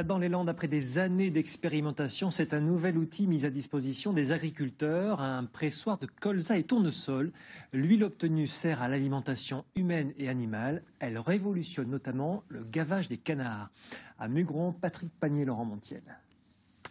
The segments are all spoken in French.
Dans les Landes, après des années d'expérimentation, c'est un nouvel outil mis à disposition des agriculteurs, un pressoir de colza et tournesol. L'huile obtenue sert à l'alimentation humaine et animale. Elle révolutionne notamment le gavage des canards. À Mugron, Patrick Panier, Laurent Montiel.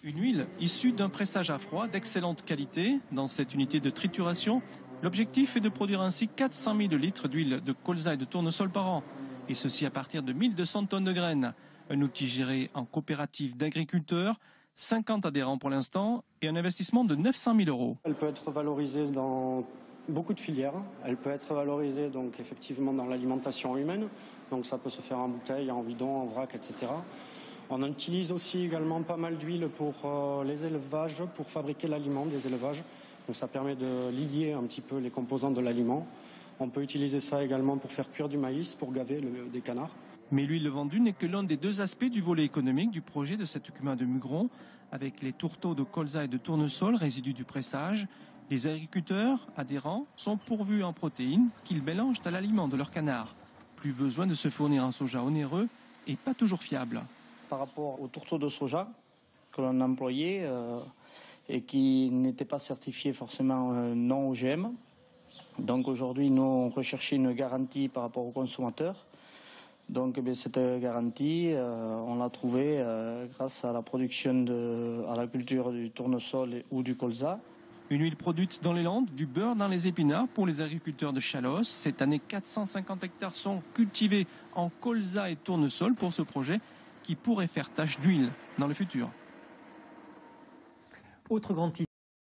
Une huile issue d'un pressage à froid d'excellente qualité dans cette unité de trituration. L'objectif est de produire ainsi 400 000 litres d'huile de colza et de tournesol par an. Et ceci à partir de 1200 tonnes de graines. Un outil géré en coopérative d'agriculteurs, 50 adhérents pour l'instant et un investissement de 900 000 euros. Elle peut être valorisée dans beaucoup de filières. Elle peut être valorisée donc effectivement dans l'alimentation humaine. Donc ça peut se faire en bouteille, en bidon, en vrac, etc. On utilise aussi également pas mal d'huile pour les élevages, pour fabriquer l'aliment des élevages. Donc ça permet de lier un petit peu les composants de l'aliment. On peut utiliser ça également pour faire cuire du maïs, pour gaver des canards. Mais l'huile vendue n'est que l'un des deux aspects du volet économique du projet de cet cumin de Mugron. Avec les tourteaux de colza et de tournesol, résidus du pressage, les agriculteurs adhérents sont pourvus en protéines qu'ils mélangent à l'aliment de leurs canards. Plus besoin de se fournir un soja onéreux et pas toujours fiable. Par rapport aux tourteaux de soja que l'on employait et qui n'étaient pas certifiés forcément non OGM. Donc aujourd'hui, nous, on recherchait une garantie par rapport aux consommateurs. Donc cette garantie, on l'a trouvée grâce à la production à la culture du tournesol ou du colza. Une huile produite dans les Landes, du beurre dans les épinards pour les agriculteurs de Chalosse. Cette année, 450 hectares sont cultivés en colza et tournesol pour ce projet qui pourrait faire tache d'huile dans le futur. Autre grand titre.